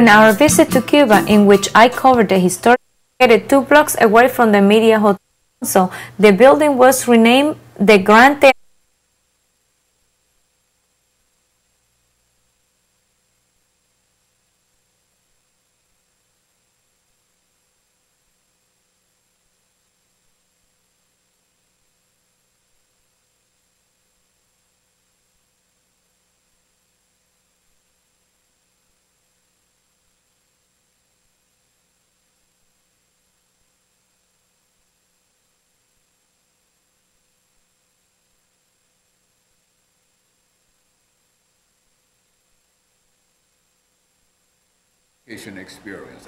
During our visit to Cuba, in which I covered the historic, located 2 blocks away from the Media Hotel Council, the building was renamed the Grand Theater. Experience.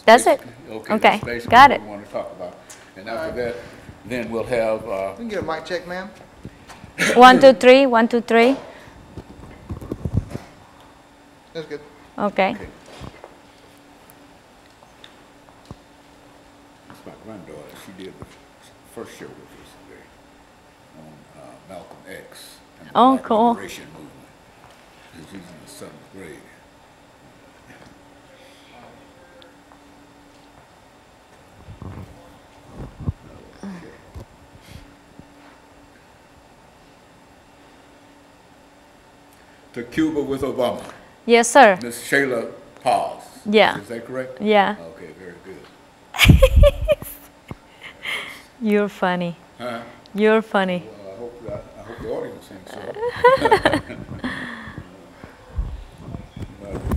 That's it. Okay. Okay. That's Got what it. we want to talk about. And after that, then we'll have. We can get a mic check, ma'am. 1, 2, 3. 1, 2, 3. That's good. Okay. That's my granddaughter. She did the first show with us today on Malcolm X and the Oh, Black cool. Liberation Movement. She's in the 7th grade. To Cuba with Obama. Yes, sir. Ms. Shayla Paz. Yeah. Is that correct? Yeah. Okay, very good. You're funny. Huh? You're funny. Well, I hope the audience thinks so.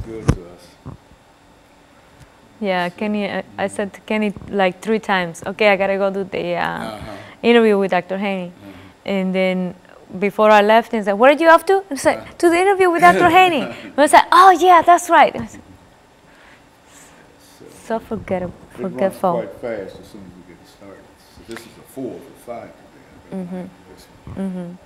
Good to us. Yeah, Kenny, I said to Kenny like 3 times, okay, I gotta go do the interview with Dr. Haney. And then before I left, he said, where did you off to? I said, to the interview with Dr. Haney. And I said, oh yeah, that's right. Said, so forgetful. It runs quite fast as soon as we get started. So this is a 4 for 5 today.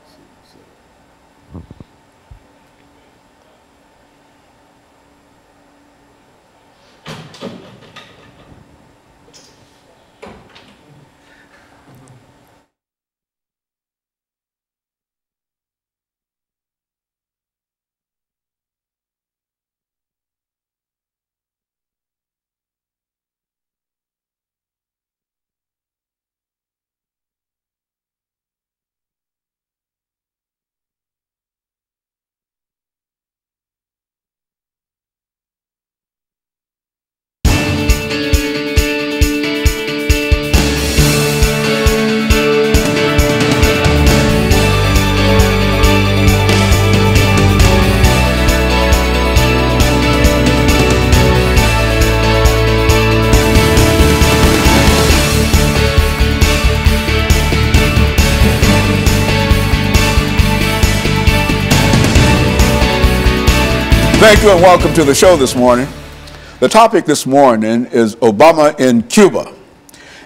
Thank you and welcome to the show this morning. The topic this morning is Obama in Cuba.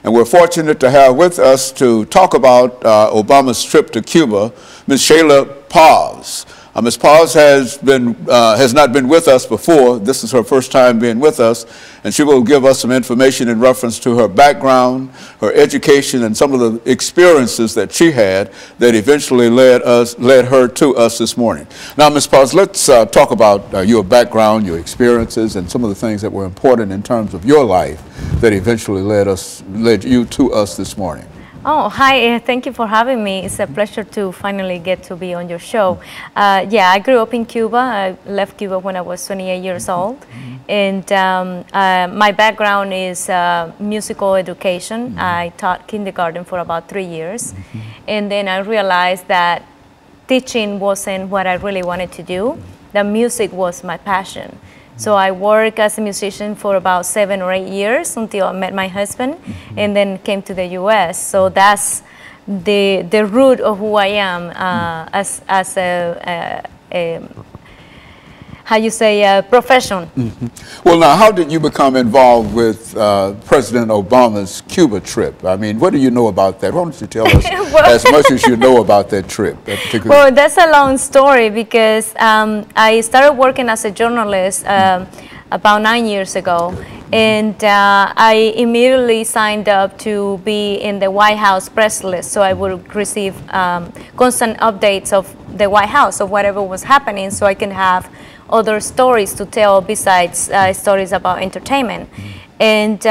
And we're fortunate to have with us to talk about Obama's trip to Cuba, Ms. Shayla Paz. Ms. Paz has not been with us before. This is her first time being with us, and she will give us some information in reference to her background, her education, and some of the experiences that she had that eventually led her to us this morning. Now, Ms. Paz, let's talk about your background, your experiences, and some of the things that were important in terms of your life that eventually led you to us this morning. Oh, hi, thank you for having me. It's a pleasure to finally get to be on your show. Yeah, I grew up in Cuba. I left Cuba when I was 28 years old. And my background is musical education. I taught kindergarten for about 3 years. And then I realized that teaching wasn't what I really wanted to do. The music was my passion. So I worked as a musician for about 7 or 8 years until I met my husband, and then came to the U.S. So that's the root of who I am as a how you say, profession. Well, now, how did you become involved with President Obama's Cuba trip? I mean, what do you know about that? Why don't you tell us as much as you know about that trip? Well, that's a long story because I started working as a journalist about 9 years ago. And I immediately signed up to be in the White House press list, so I would receive constant updates of the White House, of whatever was happening, so I can have other stories to tell besides stories about entertainment. And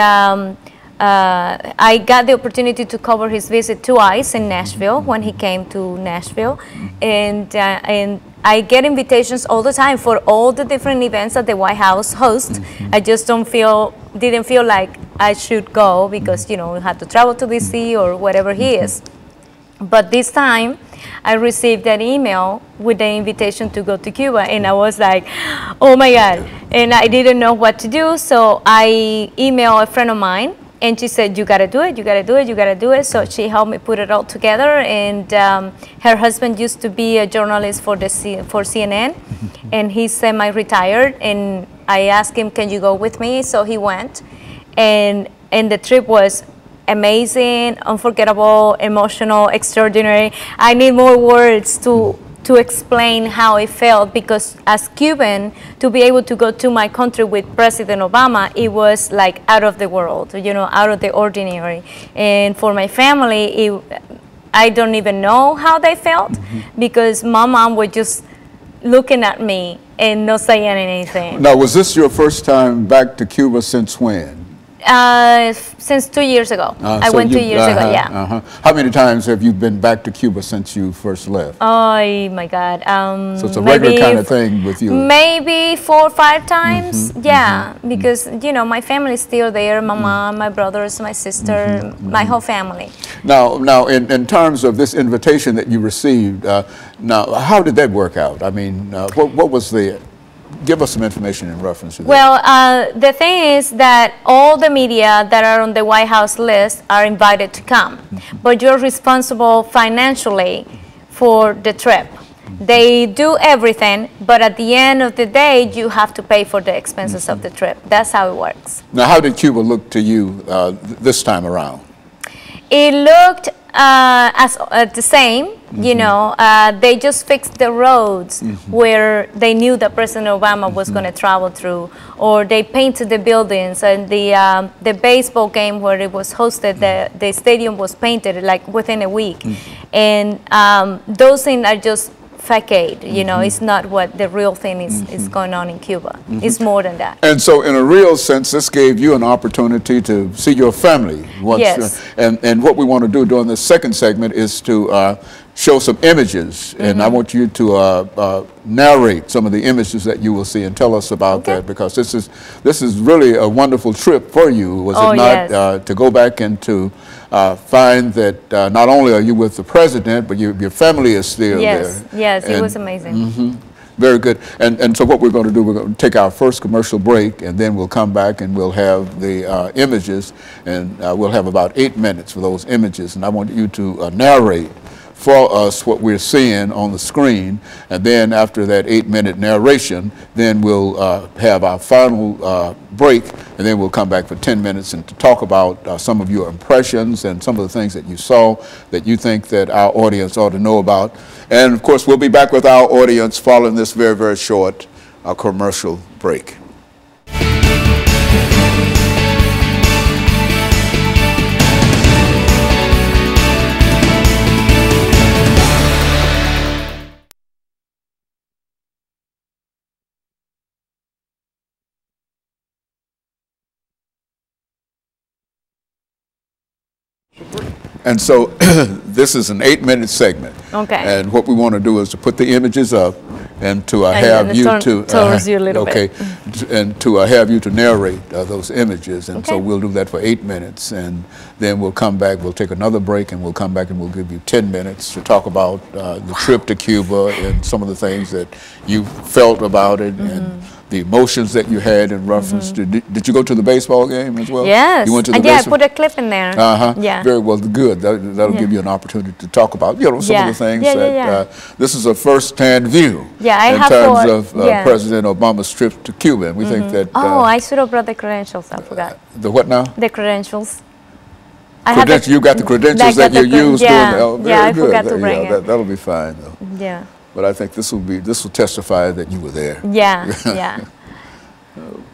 I got the opportunity to cover his visit twice in Nashville when he came to Nashville, and I get invitations all the time for all the different events that the White House hosts. I just didn't feel like I should go because, you know, we had to travel to DC or wherever he is. But this time, I received an email with the invitation to go to Cuba, and I was like, oh my God. And I didn't know what to do, so I emailed a friend of mine, and she said, you gotta do it, you gotta do it, you gotta do it. So she helped me put it all together, and her husband used to be a journalist for CNN, and he's semi-retired, and I asked him, can you go with me? So he went, and the trip was amazing, unforgettable, emotional, extraordinary. I need more words to explain how it felt, because as Cuban, to be able to go to my country with President Obama, it was like out of the world, you know, out of the ordinary. And for my family, I don't even know how they felt, because my mom was just looking at me and not saying anything. Now, was this your first time back to Cuba since when? Since 2 years ago. I went 2 years ago, yeah. How many times have you been back to Cuba since you first left? Oh my God. So it's a regular kind of thing with you? Maybe 4 or 5 times, yeah. Because, you know, my family is still there. My mom, my brothers, my sister, my whole family. Now, in terms of this invitation that you received, now, how did that work out? I mean, what was the... Give us some information in reference to that. Well, the thing is that all the media that are on the White House list are invited to come, but you're responsible financially for the trip. They do everything, but at the end of the day, you have to pay for the expenses of the trip. That's how it works. Now, how did Cuba look to you this time around? It looked as the same, you know. They just fixed the roads where they knew that President Obama was going to travel through, or they painted the buildings, and the baseball game where it was hosted, the stadium was painted like within a week. And those things are just facade, you know. It's not what the real thing is going on in Cuba. It's more than that. And so in a real sense, this gave you an opportunity to see your family. Yes. And what we want to do during this second segment is to show some images, and I want you to narrate some of the images that you will see and tell us about that, because this is really a wonderful trip for you, was it not? Yes. To go back and to find that not only are you with the president, but your family is still there. Yes, it was amazing. Very good. And so what we're going to do, we're going to take our first commercial break, and then we'll come back and we'll have the images, and we'll have about 8 minutes for those images, and I want you to narrate for us what we're seeing on the screen, and then after that 8-minute narration, then we'll have our final break, and then we'll come back for 10 minutes and to talk about some of your impressions and some of the things that you saw that you think that our audience ought to know about. And of course, we'll be back with our audience following this very, very short commercial break. And so this is an 8-minute segment. Okay. And what we want to do is to put the images up and to have you to towards you a little bit. And to have you to narrate those images. And so we'll do that for 8 minutes, and then we'll come back. We'll take another break, and we'll come back and we'll give you 10 minutes to talk about the trip to Cuba and some of the things that you felt about it and the emotions that you had in reference to. Did you go to the baseball game as well? Yes. You went to the I put a clip in there. Yeah. Very well. Good. That'll give you an opportunity to talk about, you know, some of the things that this is a first-hand view in terms of President Obama's trip to Cuba. And we think that. I should have brought the credentials. I forgot. The what now? The credentials. You got the credentials that you used. I forgot to bring it. That'll be fine though. Yeah. But I think this will testify that you were there. Yeah. Yeah.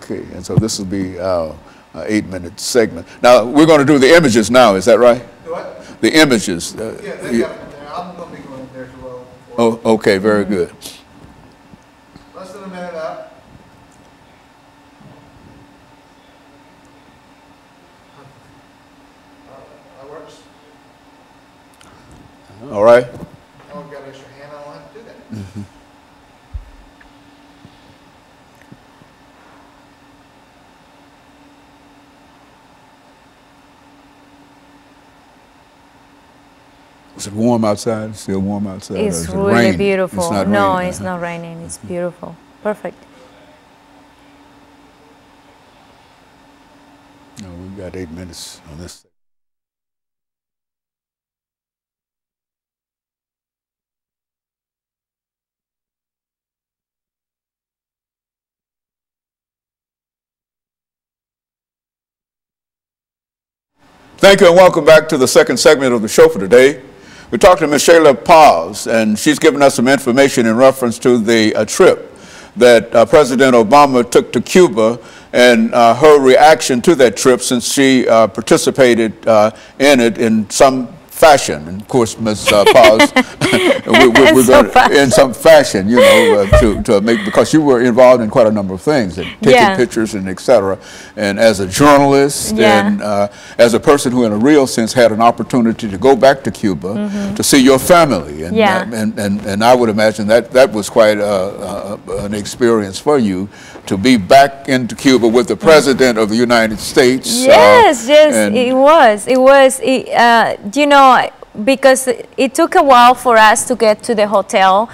Okay. And so this will be our 8-minute segment. Now we're going to do the images now. Is that right? What? The images. Yeah, they got it there. I'm going to be going there as well. Oh, okay. Very good. Less than a minute out. All right? Oh, we've got an extra hand. I don't have to do that. Is it warm outside? It's still warm outside? Or It's is it really raining? beautiful. It's not No, raining. it's not raining. It's beautiful. Perfect. No, we've got 8 minutes on this. Thank you and welcome back to the second segment of the show for today. We're talking to Ms. SPaz, and she's given us some information in reference to the trip that President Obama took to Cuba and her reaction to that trip since she participated in it in some fashion. And of course, Ms. Paz, we're going to, in some fashion, you know, to make, because you were involved in quite a number of things, and taking pictures and et cetera. And as a journalist and as a person who in a real sense had an opportunity to go back to Cuba to see your family. And, and I would imagine that was quite an experience for you to be back into Cuba with the President of the United States. Yes, it was. It was, you know, because it took a while for us to get to the hotel.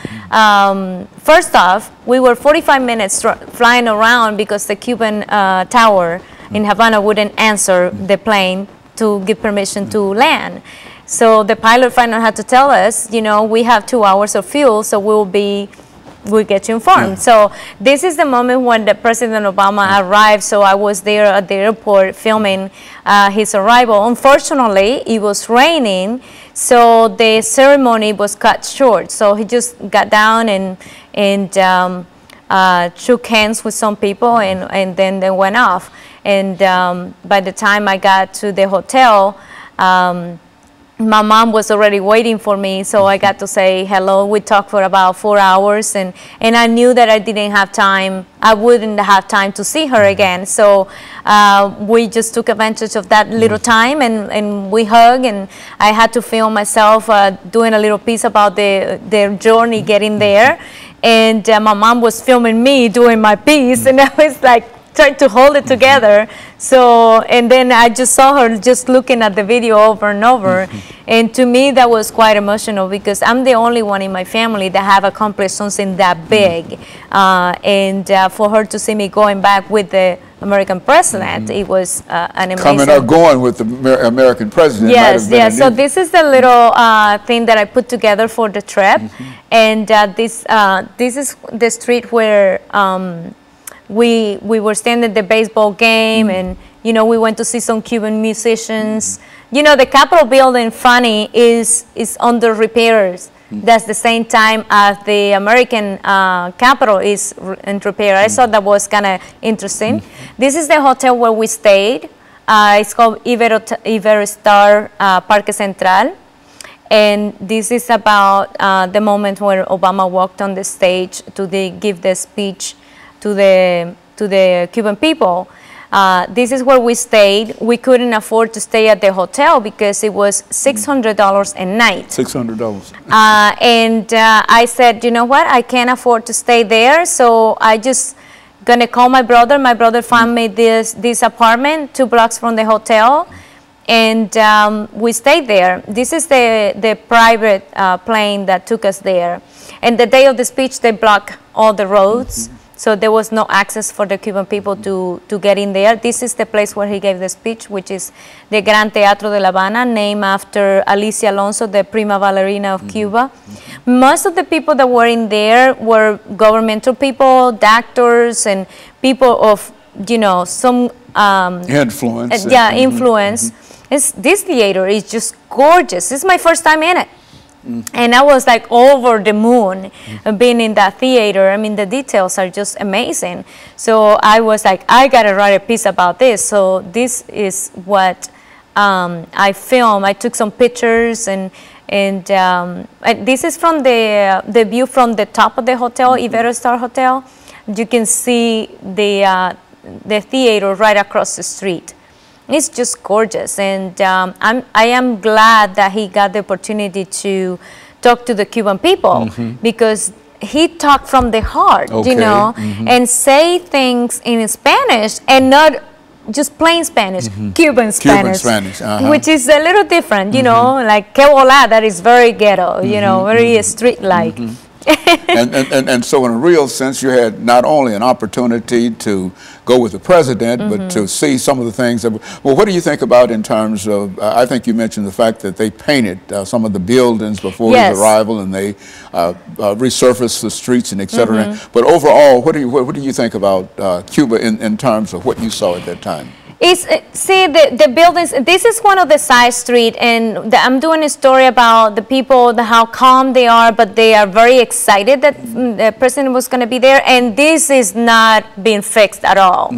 First off, we were 45 minutes flying around because the Cuban tower in Havana wouldn't answer the plane to give permission to land. So the pilot finally had to tell us, you know, we have 2 hours of fuel, so we'll get you informed. So this is the moment when the President Obama arrived. So I was there at the airport filming his arrival. Unfortunately, it was raining, so the ceremony was cut short. So he just got down and shook hands with some people, and then they went off. And by the time I got to the hotel, my mom was already waiting for me, so I got to say hello. We talked for about 4 hours, and I knew that I didn't have time. I wouldn't have time to see her again. So we just took advantage of that little time, and we hugged, and I had to film myself doing a little piece about their journey getting there. And my mom was filming me doing my piece, and I was like, trying to hold it together. So, and then I just saw her just looking at the video over and over. And to me, that was quite emotional because I'm the only one in my family that have accomplished something that big. And for her to see me going back with the American president, it was an amazing... Coming up going with the American president. Yes, yes. So this is the little thing that I put together for the trip. And this is the street where we were standing at the baseball game, and you know, we went to see some Cuban musicians. You know, the Capitol building, funny, is under repairs. That's the same time as the American Capitol is in repair. I thought that was kind of interesting. This is the hotel where we stayed. It's called Iberostar Parque Central. And this is about the moment where Obama walked on the stage to give the speech to the Cuban people. This is where we stayed. We couldn't afford to stay at the hotel because it was $600 a night. $600. And I said, you know what? I can't afford to stay there, so I just gonna call my brother. My brother found me this apartment 2 blocks from the hotel, and we stayed there. This is the private plane that took us there. And the day of the speech, they blocked all the roads. So there was no access for the Cuban people to get in there. This is the place where he gave the speech, which is the Gran Teatro de La Habana, named after Alicia Alonso, the prima ballerina of Cuba. Most of the people that were in there were governmental people, doctors, and people of, you know, some... influence. Yeah, influence. This theater is just gorgeous. This is my first time in it. And I was like over the moon being in that theater. I mean, the details are just amazing. So I was like, I gotta write a piece about this. So this is what I filmed. I took some pictures, and this is from the view from the top of the hotel, Iberostar Hotel. You can see the theater right across the street. It's just gorgeous, and I am glad that he got the opportunity to talk to the Cuban people, because he talked from the heart, you know, and say things in Spanish and not just plain Spanish, Cuban Spanish, which is a little different, you know, like que hola, that is very ghetto, you know, very street-like. And so in a real sense, you had not only an opportunity to go with the president, but to see some of the things that, well, what do you think about in terms of, I think you mentioned the fact that they painted some of the buildings before his arrival, and they resurfaced the streets and et cetera. But overall, what do you think about Cuba in terms of what you saw at that time? See, the buildings, this is one of the side street, and I'm doing a story about the people, how calm they are, but they are very excited that the president was going to be there, and this is not being fixed at all.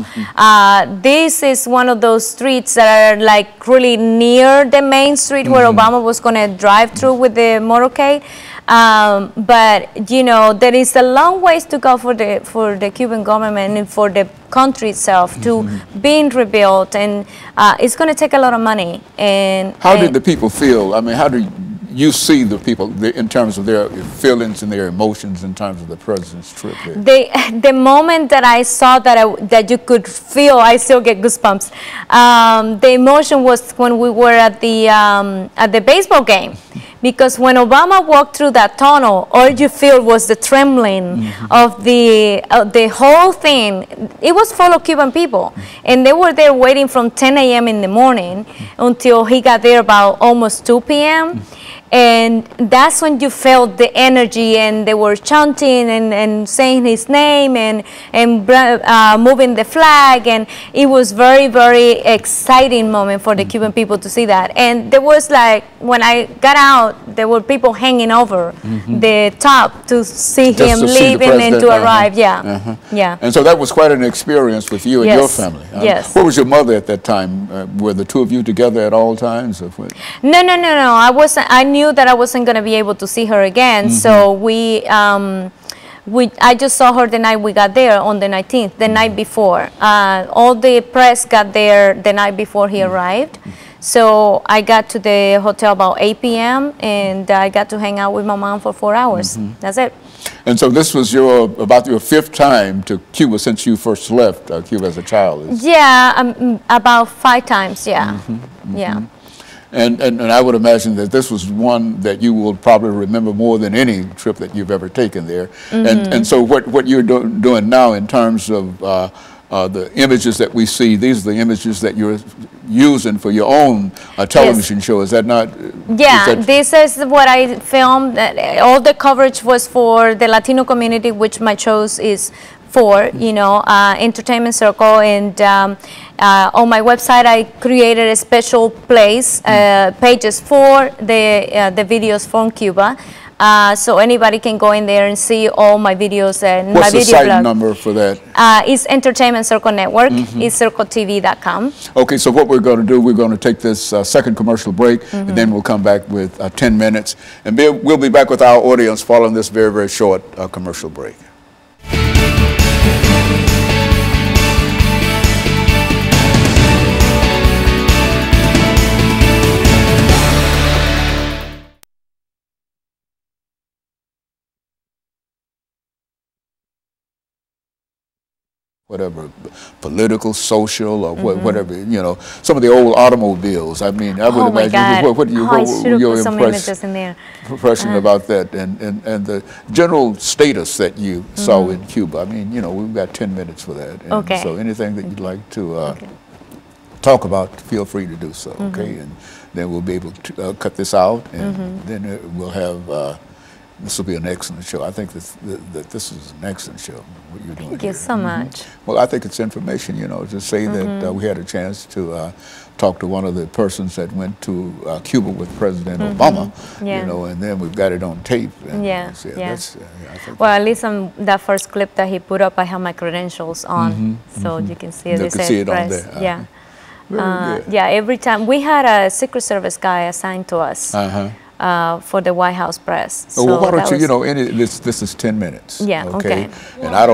This is one of those streets that are like really near the main street where Obama was going to drive through with the motorcade. But you know, there is a long ways to go for the Cuban government and for the country itself to being rebuilt, and it's going to take a lot of money. And how did the people feel? I mean, how do you see the people in terms of their feelings and their emotions in terms of the president's trip there? The moment that I saw that you could feel, I still get goosebumps. The emotion was when we were at the baseball game. Because when Obama walked through that tunnel, all you feel was the trembling of the whole thing. It was full of Cuban people, and they were there waiting from 10 a.m. in the morning until he got there about almost 2 p.m. And that's when you felt the energy, and they were chanting and saying his name and moving the flag, and it was very, very exciting moment for the Cuban people to see that. And there was like, when I got out, there were people hanging over the top to see him leaving and to arrive. Yeah. And so that was quite an experience with you and your family. Yes. Where was your mother at that time? Were the two of you together at all times? Or what? No. I knew that I wasn't going to be able to see her again, so I just saw her the night we got there on the 19th, the night before. All the press got there the night before he arrived. So I got to the hotel about 8 p.m. and I got to hang out with my mom for 4 hours. That's it. And so this was about your 5th time to Cuba since you first left Cuba as a child? Yeah, about 5 times, yeah. Yeah. And I would imagine that this was one that you will probably remember more than any trip that you've ever taken there. And so what you're doing now in terms of the images that we see, these are the images that you're using for your own television show. Is that not? Yeah, this is what I filmed. All the coverage was for the Latino community, which my shows is for, you know, Entertainment Circle. And on my website, I created a special place, pages for the videos from Cuba. So anybody can go in there and see all my videos and What's my video the site blog. number for that? It's Entertainment Circle Network. It's circletv.com. Okay, so what we're going to do, we're going to take this second commercial break, and then we'll come back with 10 minutes. And we'll be back with our audience following this very, very short commercial break. Whatever, political, social, or whatever, you know, some of the old automobiles. I mean, I would imagine, what were your impression about that, and the general status that you saw in Cuba? I mean, you know, we've got 10 minutes for that. And so anything that you'd like to talk about, feel free to do so, okay? And then we'll be able to cut this out, and then we'll have, this will be an excellent show. I think that this is an excellent show, what you're doing. Thank you so much. Well, I think it's information, you know, to say that we had a chance to talk to one of the persons that went to Cuba with President Obama, you know, and then we've got it on tape. And well, at least on that first clip that he put up, I have my credentials on, so you can see it. You can see it on there. Yeah. Yeah, every time. We had a Secret Service guy assigned to us. for the White House press. Oh, well, why don't you, this is 10 minutes. Yeah, okay. And I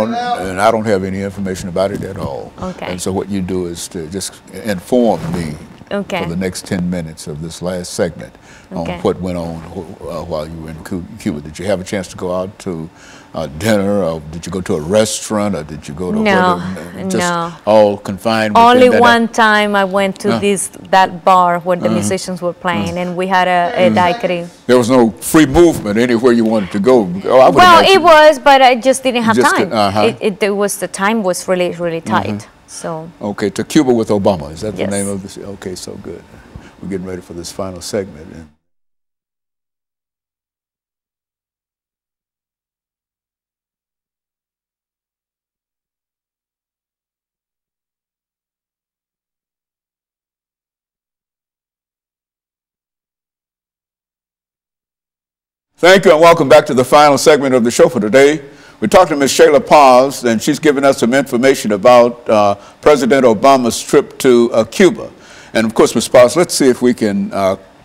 don't have any information about it at all. Okay. And so what you do is to just inform me for the next 10 minutes of this last segment on what went on while you were in Cuba. Did you have a chance to go out to dinner, or did you go to a restaurant, or did you go to all confined? Only one time I went to that bar where the musicians were playing, and we had a daiquiri. There was no free movement anywhere you wanted to go. Well, it was, but I just didn't have time. The time was really tight. So. Okay, to Cuba with Obama. Is that the name of this? Okay, so good. We're getting ready for this final segment. Thank you, and welcome back to the final segment of the show for today. We talked to Ms. SPaz, and she's given us some information about President Obama's trip to Cuba. And of course, Ms. SPaz, let's see if we can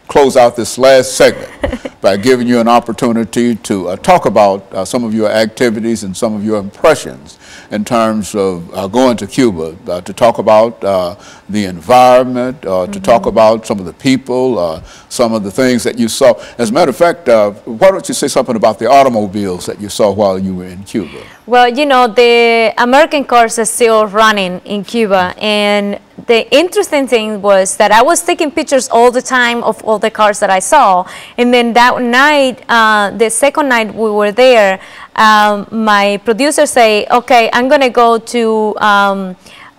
close out this last segment by giving you an opportunity to talk about some of your activities and some of your impressions in terms of going to Cuba, to talk about the environment, to talk about some of the people, some of the things that you saw. As a matter of fact, why don't you say something about the automobiles that you saw while you were in Cuba? Well, the American cars are still running in Cuba, and the interesting thing was that I was taking pictures all the time of all the cars that I saw, and then that night, the second night we were there, my producer say, okay, I'm gonna go to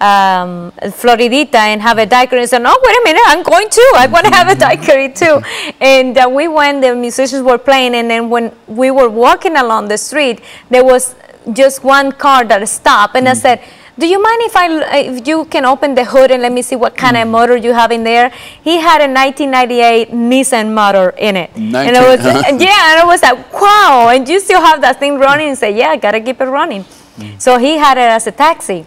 Floridita and have a daiquiri. I said, no, wait a minute, I'm going too. I want to have a daiquiri too. And we went, the musicians were playing, and then when we were walking along the street, there was just one car that stopped, and I said, do you mind if you can open the hood and let me see what kind of motor you have in there? He had a 1998 Nissan motor in it. And I was, and I was like, wow, and you still have that thing running? And say, yeah, I gotta keep it running. So he had it as a taxi.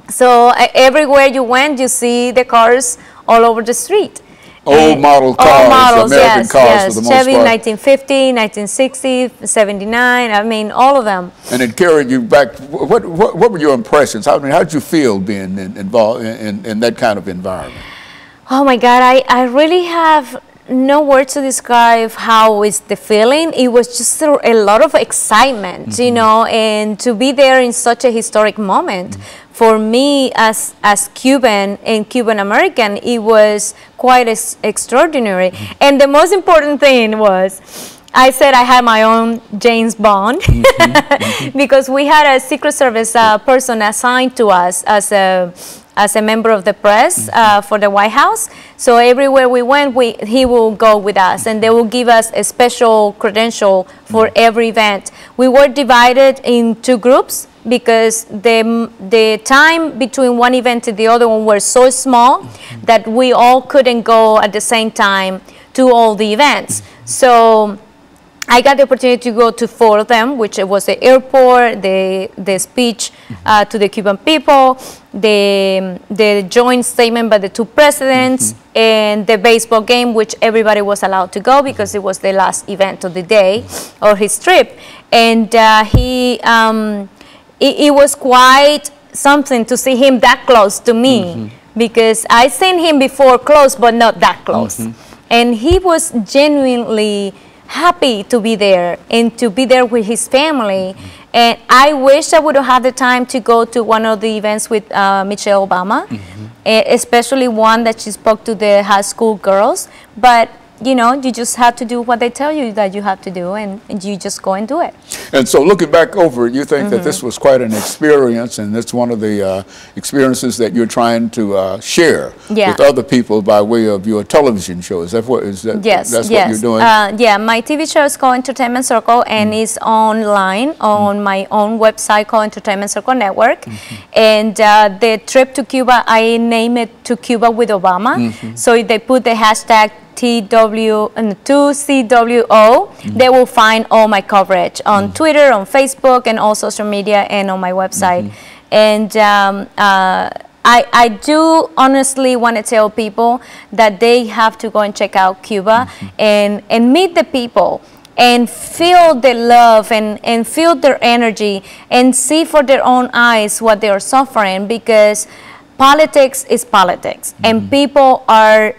So everywhere you went, you see the cars all over the street. Old model cars, models, American cars for the most Chevy, part. 1950, 1960, 79, I mean, all of them. And it carried you back. What were your impressions? How did you feel being involved in that kind of environment? Oh my God, I really have no words to describe how is the feeling. It was just a lot of excitement, and to be there in such a historic moment. For me, as Cuban and Cuban American, it was quite extraordinary. And the most important thing was, I said I had my own James Bond because we had a Secret Service person assigned to us as a member of the press for the White House. So everywhere we went, he will go with us, and they will give us a special credential for every event. We were divided in two groups because the time between one event and the other one were so small that we all couldn't go at the same time to all the events. So I got the opportunity to go to 4 of them, which was the airport, the speech to the Cuban people, the joint statement by the 2 presidents, and the baseball game, which everybody was allowed to go because it was the last event of the day or his trip. And it was quite something to see him that close to me because I seen him before close, but not that close. And he was genuinely happy to be there and to be there with his family. And I wish I would have had the time to go to one of the events with Michelle Obama, especially one that she spoke to the high school girls. But you just have to do what they tell you that you have to do, and you just go and do it. And so looking back over it, you think that this was quite an experience, and it's one of the experiences that you're trying to share with other people by way of your television show. Is that what yes, that's what you're doing? Yeah, my TV show is called Entertainment Circle, and it's online on my own website called Entertainment Circle Network. And the trip to Cuba, I named it To Cuba with Obama. So they put the hashtag TW and 2CWO, they will find all my coverage on Twitter, on Facebook, and all social media, and on my website. And I do honestly want to tell people that they have to go and check out Cuba and meet the people and feel the love and feel their energy and see for their own eyes what they are suffering, because politics is politics and people are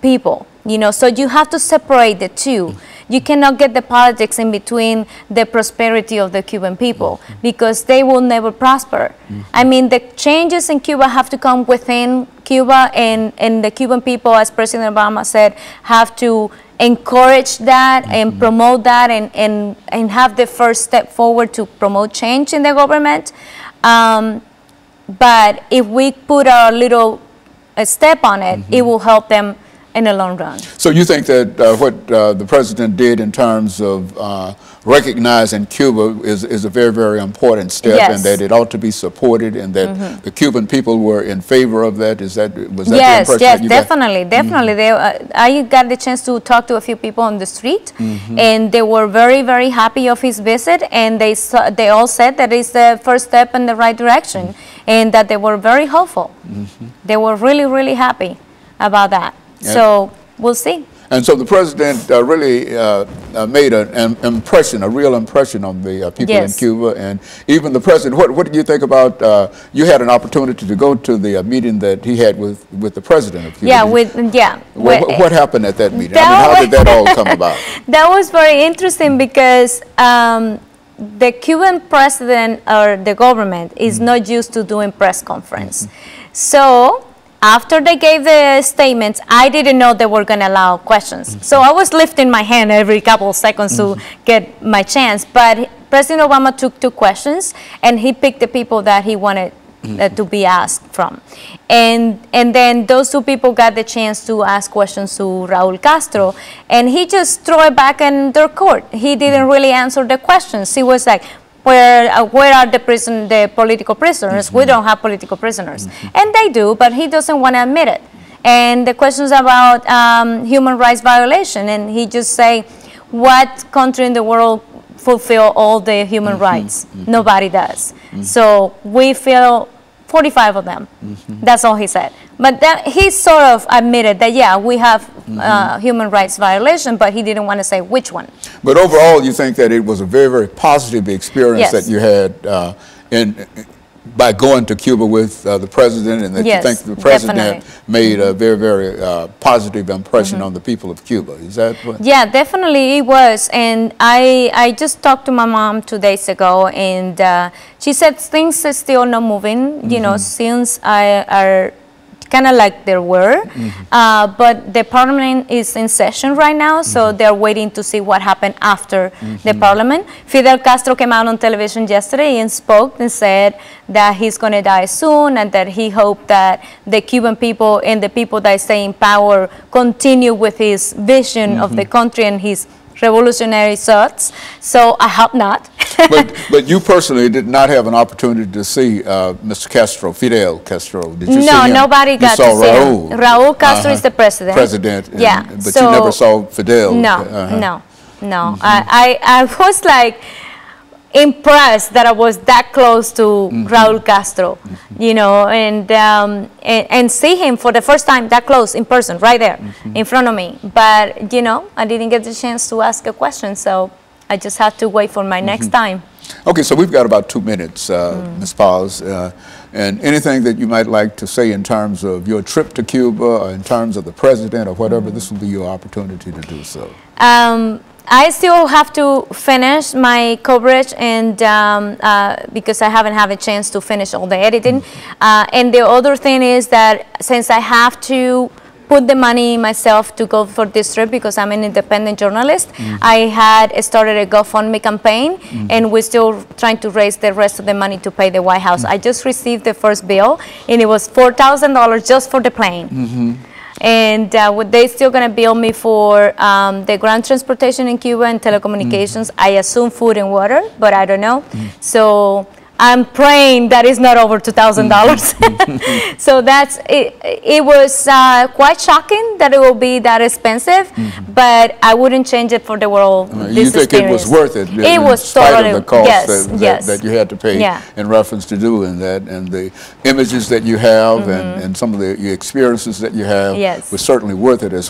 people, you know, so you have to separate the two. You cannot get the politics in between the prosperity of the Cuban people, because they will never prosper. I mean, the changes in Cuba have to come within Cuba, and the Cuban people, as President Obama said, have to encourage that and promote that and have the first step forward to promote change in the government. But if we put a little step on it, it will help them in the long run. So you think that what the president did in terms of recognizing Cuba is a very, very important step, Yes. and that it ought to be supported, and that the Cuban people were in favor of that? Was that Yes, the impression yes, that you definitely, definitely. They, I got the chance to talk to a few people on the street, and they were very, very happy of his visit, and they all said that it's the first step in the right direction, and that they were very hopeful. They were really, really happy about that. So we'll see. And so the president really made an impression, a real impression on the people in Cuba, and even the president. What do you think about? You had an opportunity to go to the meeting that he had with the president of Cuba. Yeah, What happened at that meeting? I mean, how did that all come about? That was very interesting, because the Cuban president or the government is not used to doing press conference. So after they gave the statements, I didn't know they were going to allow questions. So I was lifting my hand every couple of seconds to get my chance. But President Obama took 2 questions, and he picked the people that he wanted to be asked from. And then those 2 people got the chance to ask questions to Raul Castro, and he just threw it back in their court. He didn't really answer the questions. He was like, where are the political prisoners? We don't have political prisoners. And they do, but he doesn't want to admit it. And the questions about human rights violation, and he just say, what country in the world fulfill all the human rights? Nobody does. So we feel 45 of them. That's all he said. But that, he sort of admitted that, yeah, we have human rights violation, but he didn't want to say which one. But overall, you think that it was a very, very positive experience that you had by going to Cuba with the president, and that you think the president made a very, very positive impression on the people of Cuba. Is that what? Yeah, definitely it was. And I just talked to my mom 2 days ago, and she said things are still not moving, you know, since are kind of like there were, but the parliament is in session right now, so they're waiting to see what happened after the parliament. Fidel Castro came out on television yesterday and spoke and said that he's going to die soon, and that he hoped that the Cuban people and the people that stay in power continue with his vision of the country and his revolutionary thoughts. So I hope not. but you personally did not have an opportunity to see Mr. Castro, Fidel Castro. Did you see him? Nobody got to see him. Raul Castro is the president. But you never saw Fidel. No. I was like impressed that I was that close to Raul Castro, you know, and see him for the first time that close in person, right there in front of me. But, you know, I didn't get the chance to ask a question, so I just have to wait for my next time. Okay, so we've got about 2 minutes, Ms. Paz, and anything that you might like to say in terms of your trip to Cuba, or in terms of the president, or whatever, this will be your opportunity to do so. I still have to finish my coverage, and because I haven't had a chance to finish all the editing. And the other thing is that since I have to put the money myself to go for this trip, because I'm an independent journalist, I had started a GoFundMe campaign, and we're still trying to raise the rest of the money to pay the White House. I just received the first bill, and it was $4,000 just for the plane. And they're still going to bill me for the ground transportation in Cuba and telecommunications. I assume food and water, but I don't know. So I'm praying that it's not over $2,000. So that's it. It was quite shocking that it will be that expensive, but I wouldn't change it for the world. You think it was worth it? It was spite totally, of the cost yes, that you had to pay Yeah. in reference to doing that, and the images that you have, and some of the experiences that you have Yes. was certainly worth it as